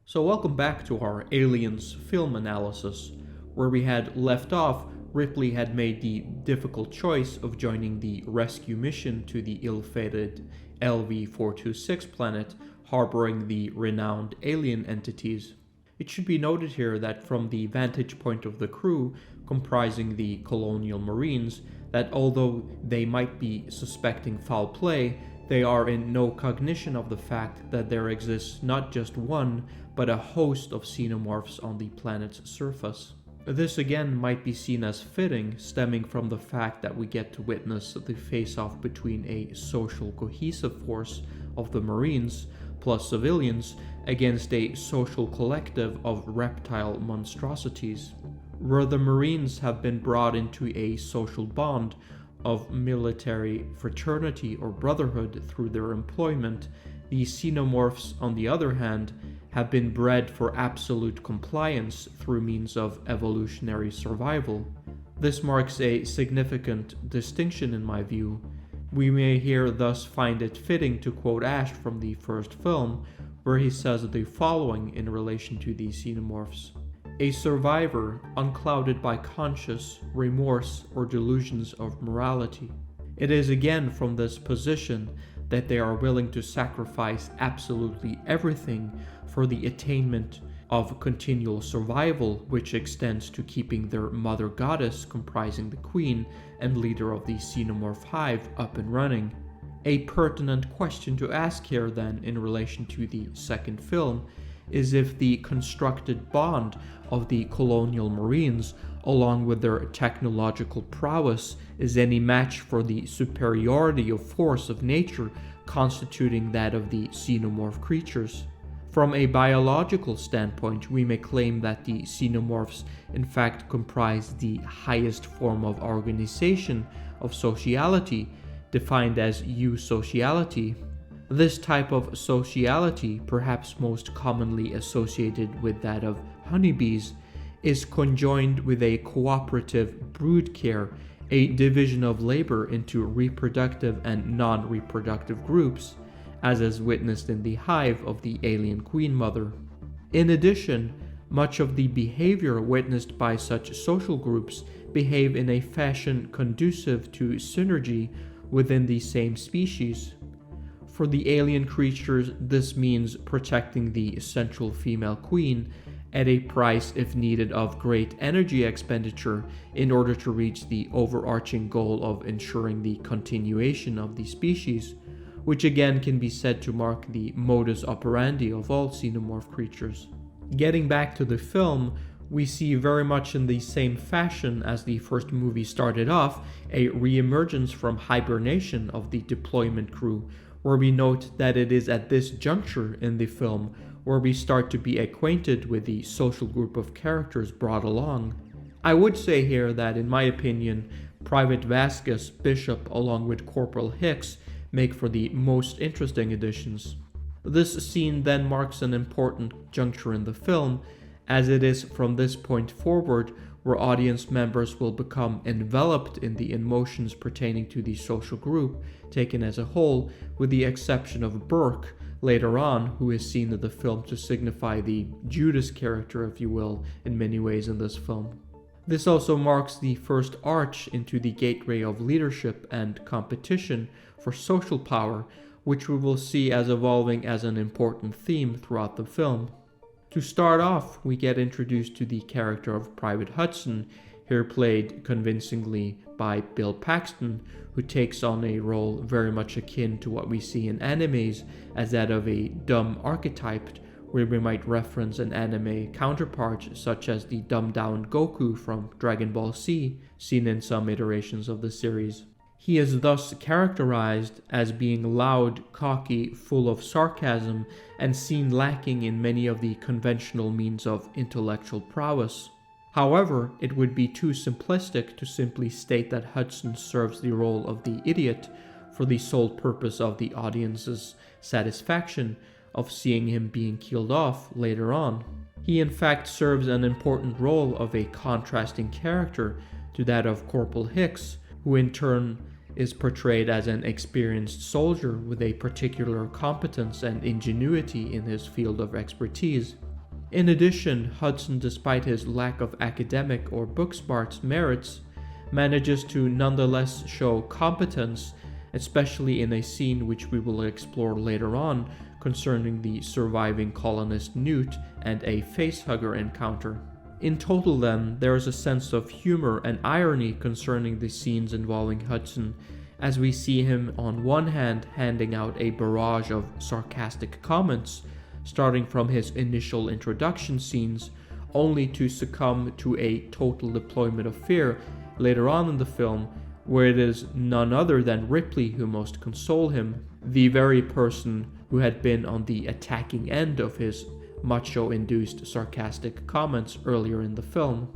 So welcome back to our Aliens film analysis. Where we had left off, Ripley had made the difficult choice of joining the rescue mission to the ill-fated LV-426 planet harboring the renowned alien entities. It should be noted here that from the vantage point of the crew, comprising the colonial marines, that although they might be suspecting foul play, they are in no cognition of the fact that there exists not just one, but a host of xenomorphs on the planet's surface. This again might be seen as fitting, stemming from the fact that we get to witness the face-off between a social cohesive force of the Marines plus civilians against a social collective of reptile monstrosities. Where the Marines have been brought into a social bond of military fraternity or brotherhood through their employment, the xenomorphs, on the other hand, have been bred for absolute compliance through means of evolutionary survival. This marks a significant distinction in my view. We may here thus find it fitting to quote Ash from the first film, where he says the following in relation to the xenomorphs. A survivor unclouded by conscience, remorse, or delusions of morality. It is again from this position that they are willing to sacrifice absolutely everything for the attainment of continual survival, which extends to keeping their mother goddess, comprising the queen and leader of the xenomorph hive, up and running. A pertinent question to ask here then in relation to the second film is if the constructed bond of the colonial marines, along with their technological prowess, is any match for the superiority of force of nature constituting that of the xenomorph creatures. From a biological standpoint, we may claim that the xenomorphs in fact comprise the highest form of organization of sociality, defined as eusociality. This type of sociality, perhaps most commonly associated with that of honeybees, is conjoined with a cooperative brood care, a division of labor into reproductive and non-reproductive groups, as is witnessed in the hive of the alien queen mother. In addition, much of the behavior witnessed by such social groups behave in a fashion conducive to synergy within the same species. For the alien creatures, this means protecting the central female queen at a price, if needed, of great energy expenditure in order to reach the overarching goal of ensuring the continuation of the species, which again can be said to mark the modus operandi of all xenomorph creatures. Getting back to the film, we see very much in the same fashion as the first movie started off, a re-emergence from hibernation of the deployment crew, where we note that it is at this juncture in the film where we start to be acquainted with the social group of characters brought along. I would say here that, in my opinion, Private Vasquez, Bishop, along with Corporal Hicks, make for the most interesting additions. This scene then marks an important juncture in the film, as it is from this point forward where audience members will become enveloped in the emotions pertaining to the social group taken as a whole, with the exception of Burke later on, who is seen in the film to signify the Judas character, if you will, in many ways in this film. This also marks the first arch into the gateway of leadership and competition for social power, which we will see as evolving as an important theme throughout the film. To start off, we get introduced to the character of Private Hudson, here played convincingly by Bill Paxton, who takes on a role very much akin to what we see in animes as that of a dumb archetype, where we might reference an anime counterpart such as the dumbed-down Goku from Dragon Ball Z, seen in some iterations of the series. He is thus characterized as being loud, cocky, full of sarcasm, and seen lacking in many of the conventional means of intellectual prowess. However, it would be too simplistic to simply state that Hudson serves the role of the idiot for the sole purpose of the audience's satisfaction of seeing him being killed off later on. He in fact serves an important role of a contrasting character to that of Corporal Hicks, who in turn is portrayed as an experienced soldier with a particular competence and ingenuity in his field of expertise. In addition, Hudson, despite his lack of academic or book smart merits, manages to nonetheless show competence, especially in a scene which we will explore later on concerning the surviving colonist Newt and a facehugger encounter. In total then, there is a sense of humor and irony concerning the scenes involving Hudson, as we see him on one hand handing out a barrage of sarcastic comments, starting from his initial introduction scenes, only to succumb to a total deployment of fear later on in the film, where it is none other than Ripley who must console him, the very person who had been on the attacking end of his macho-induced sarcastic comments earlier in the film.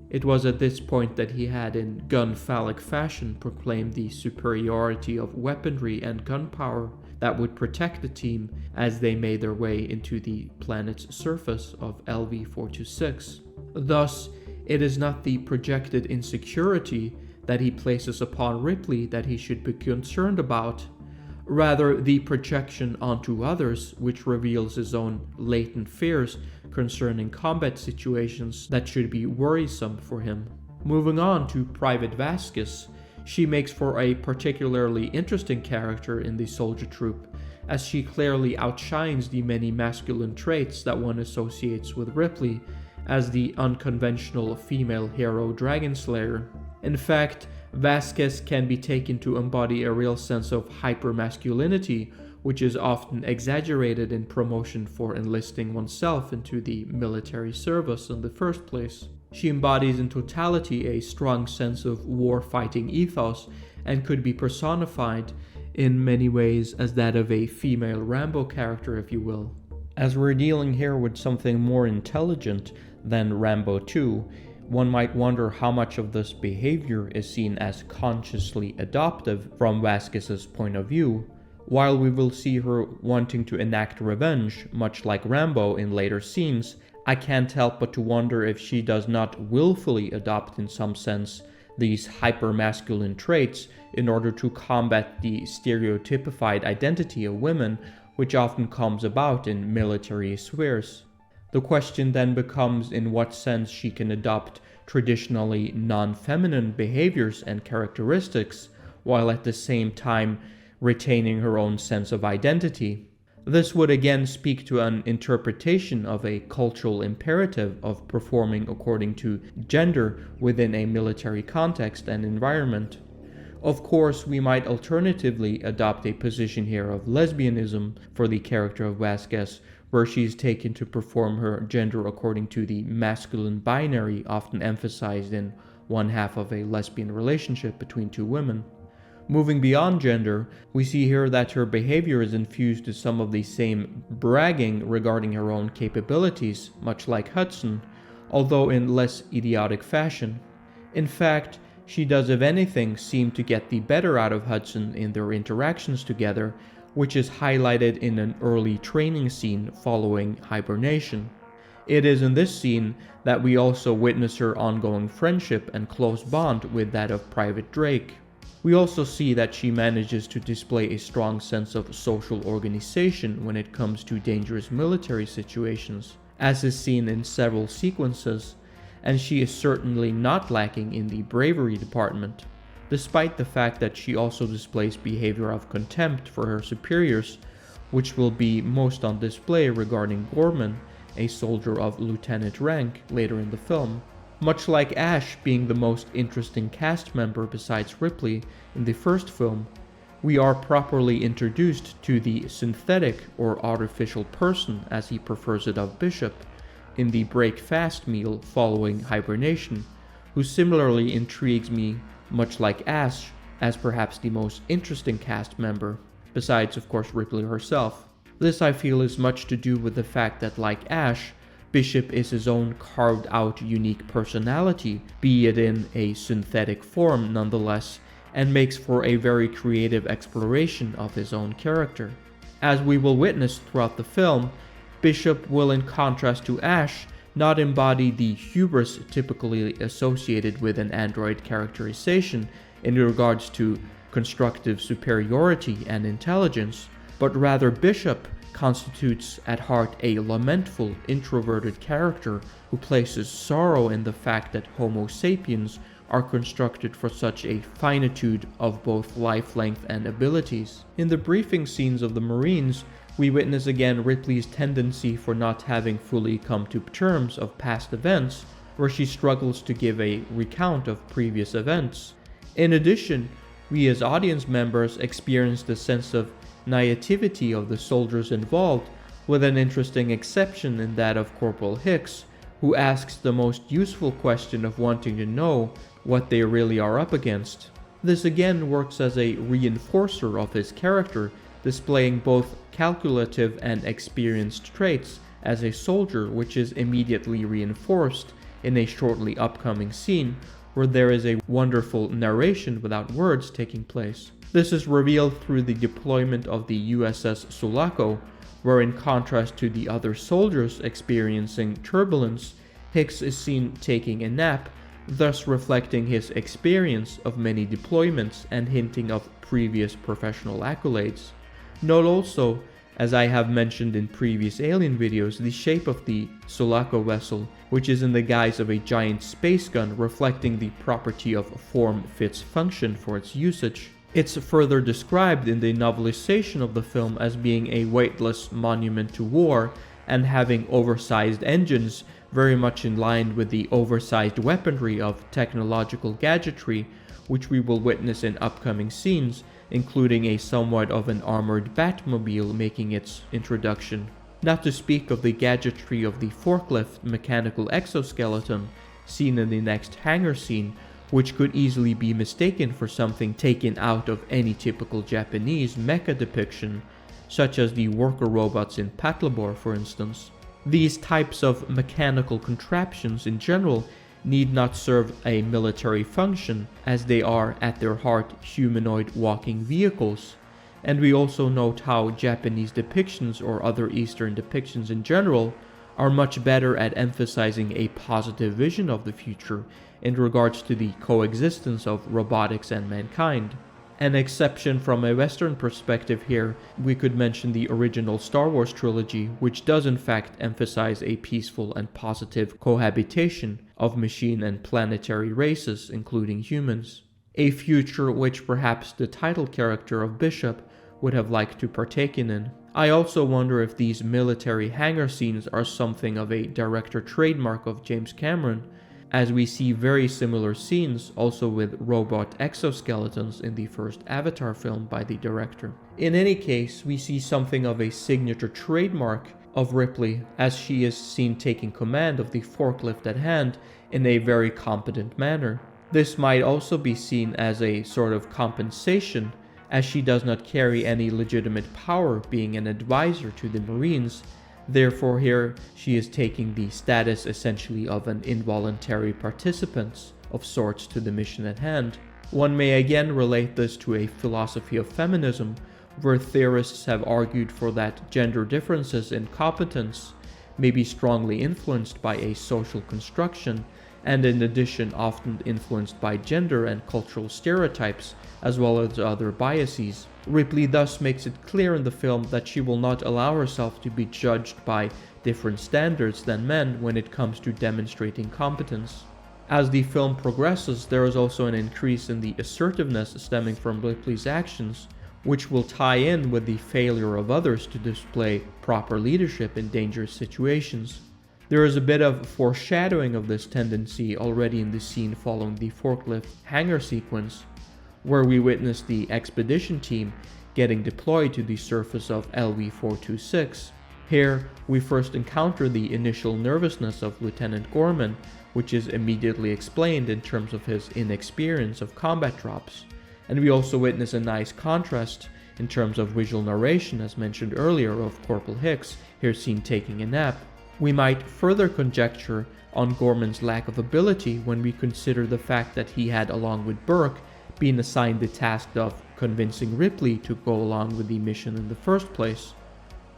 It was at this point that he had, in gun-phallic fashion, proclaimed the superiority of weaponry and gunpowder that would protect the team as they made their way into the planet's surface of LV-426. Thus, it is not the projected insecurity that he places upon Ripley that he should be concerned about, rather the projection onto others which reveals his own latent fears concerning combat situations that should be worrisome for him. Moving on to Private Vasquez, she makes for a particularly interesting character in the soldier troop, as she clearly outshines the many masculine traits that one associates with Ripley as the unconventional female hero dragon slayer. In fact, Vasquez can be taken to embody a real sense of hypermasculinity, which is often exaggerated in promotion for enlisting oneself into the military service in the first place. She embodies in totality a strong sense of war-fighting ethos and could be personified in many ways as that of a female Rambo character, if you will. As we're dealing here with something more intelligent than Rambo 2, one might wonder how much of this behavior is seen as consciously adoptive from Vasquez's point of view. While we will see her wanting to enact revenge, much like Rambo in later scenes, I can't help but to wonder if she does not willfully adopt in some sense these hyper-masculine traits in order to combat the stereotypified identity of women which often comes about in military spheres. The question then becomes in what sense she can adopt traditionally non-feminine behaviors and characteristics while at the same time retaining her own sense of identity. This would again speak to an interpretation of a cultural imperative of performing according to gender within a military context and environment. Of course, we might alternatively adopt a position here of lesbianism for the character of Vasquez, where she is taken to perform her gender according to the masculine binary often emphasized in one half of a lesbian relationship between two women. Moving beyond gender, we see here that her behavior is infused with some of the same bragging regarding her own capabilities, much like Hudson, although in less idiotic fashion. In fact, she does, if anything, seem to get the better out of Hudson in their interactions together, which is highlighted in an early training scene following hibernation. It is in this scene that we also witness her ongoing friendship and close bond with that of Private Drake. We also see that she manages to display a strong sense of social organization when it comes to dangerous military situations, as is seen in several sequences, and she is certainly not lacking in the bravery department, despite the fact that she also displays behavior of contempt for her superiors, which will be most on display regarding Gorman, a soldier of lieutenant rank, later in the film. Much like Ash being the most interesting cast member besides Ripley in the first film, we are properly introduced to the synthetic or artificial person, as he prefers it, of Bishop in the break-fast meal following hibernation, who similarly intrigues me, much like Ash, as perhaps the most interesting cast member, besides of course Ripley herself. This I feel is much to do with the fact that, like Ash, Bishop is his own carved-out unique personality, be it in a synthetic form nonetheless, and makes for a very creative exploration of his own character. As we will witness throughout the film, Bishop will, in contrast to Ash, not embody the hubris typically associated with an android characterization in regards to constructive superiority and intelligence, but rather Bishop constitutes at heart a lamentful, introverted character who places sorrow in the fact that Homo sapiens are constructed for such a finitude of both life length and abilities. In the briefing scenes of the Marines, we witness again Ripley's tendency for not having fully come to terms of past events, where she struggles to give a recount of previous events. In addition, we as audience members experience the sense of naivety of the soldiers involved, with an interesting exception in that of Corporal Hicks, who asks the most useful question of wanting to know what they really are up against. This again works as a reinforcer of his character, displaying both calculative and experienced traits as a soldier, which is immediately reinforced in a shortly upcoming scene where there is a wonderful narration without words taking place. This is revealed through the deployment of the USS Sulaco, where in contrast to the other soldiers experiencing turbulence, Hicks is seen taking a nap, thus reflecting his experience of many deployments and hinting of previous professional accolades. Note also, as I have mentioned in previous Alien videos, the shape of the Sulaco vessel, which is in the guise of a giant space gun, reflecting the property of form fits function for its usage. It's further described in the novelization of the film as being a weightless monument to war and having oversized engines, very much in line with the oversized weaponry of technological gadgetry, which we will witness in upcoming scenes, including a somewhat of an armored Batmobile making its introduction. Not to speak of the gadgetry of the forklift mechanical exoskeleton seen in the next hangar scene, which could easily be mistaken for something taken out of any typical Japanese mecha depiction, such as the worker robots in Patlabor, for instance. These types of mechanical contraptions in general need not serve a military function, as they are at their heart humanoid walking vehicles. And we also note how Japanese depictions, or other Eastern depictions in general, are much better at emphasizing a positive vision of the future in regards to the coexistence of robotics and mankind. An exception from a Western perspective here, we could mention the original Star Wars trilogy, which does in fact emphasize a peaceful and positive cohabitation of machine and planetary races, including humans. A future which perhaps the title character of Bishop would have liked to partake in. I also wonder if these military hangar scenes are something of a director trademark of James Cameron, as we see very similar scenes also with robot exoskeletons in the first Avatar film by the director. In any case, we see something of a signature trademark of Ripley, as she is seen taking command of the forklift at hand in a very competent manner. This might also be seen as a sort of compensation, as she does not carry any legitimate power, being an advisor to the Marines. Therefore here she is taking the status essentially of an involuntary participant of sorts to the mission at hand. One may again relate this to a philosophy of feminism, where theorists have argued for that gender differences in competence may be strongly influenced by a social construction, and in addition often influenced by gender and cultural stereotypes, as well as other biases. Ripley thus makes it clear in the film that she will not allow herself to be judged by different standards than men when it comes to demonstrating competence. As the film progresses, there is also an increase in the assertiveness stemming from Ripley's actions, which will tie in with the failure of others to display proper leadership in dangerous situations. There is a bit of foreshadowing of this tendency already in the scene following the forklift hangar sequence, where we witness the expedition team getting deployed to the surface of LV-426. Here, we first encounter the initial nervousness of Lieutenant Gorman, which is immediately explained in terms of his inexperience of combat drops. And we also witness a nice contrast in terms of visual narration, as mentioned earlier, of Corporal Hicks, here seen taking a nap. We might further conjecture on Gorman's lack of ability when we consider the fact that he had, along with Burke, been assigned the task of convincing Ripley to go along with the mission in the first place.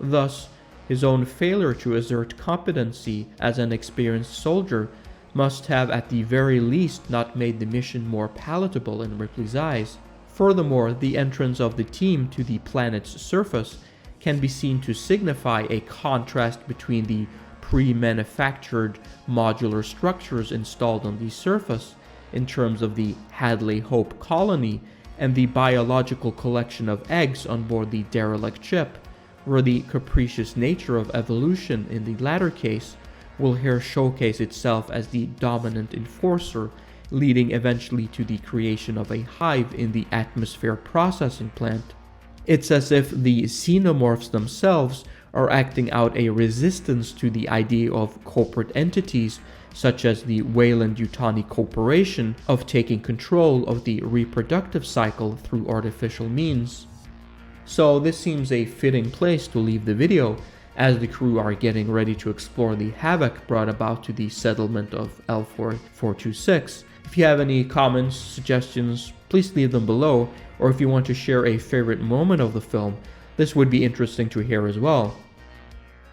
Thus, his own failure to assert competency as an experienced soldier must have at the very least not made the mission more palatable in Ripley's eyes. Furthermore, the entrance of the team to the planet's surface can be seen to signify a contrast between the pre-manufactured modular structures installed on the surface in terms of the Hadley Hope colony and the biological collection of eggs on board the derelict ship, where the capricious nature of evolution in the latter case will here showcase itself as the dominant enforcer, leading eventually to the creation of a hive in the atmosphere processing plant. It's as if the xenomorphs themselves are acting out a resistance to the idea of corporate entities such as the Weyland-Yutani Corporation of taking control of the reproductive cycle through artificial means. So this seems a fitting place to leave the video, as the crew are getting ready to explore the havoc brought about to the settlement of L426. If you have any comments, suggestions, please leave them below, or if you want to share a favorite moment of the film, this would be interesting to hear as well.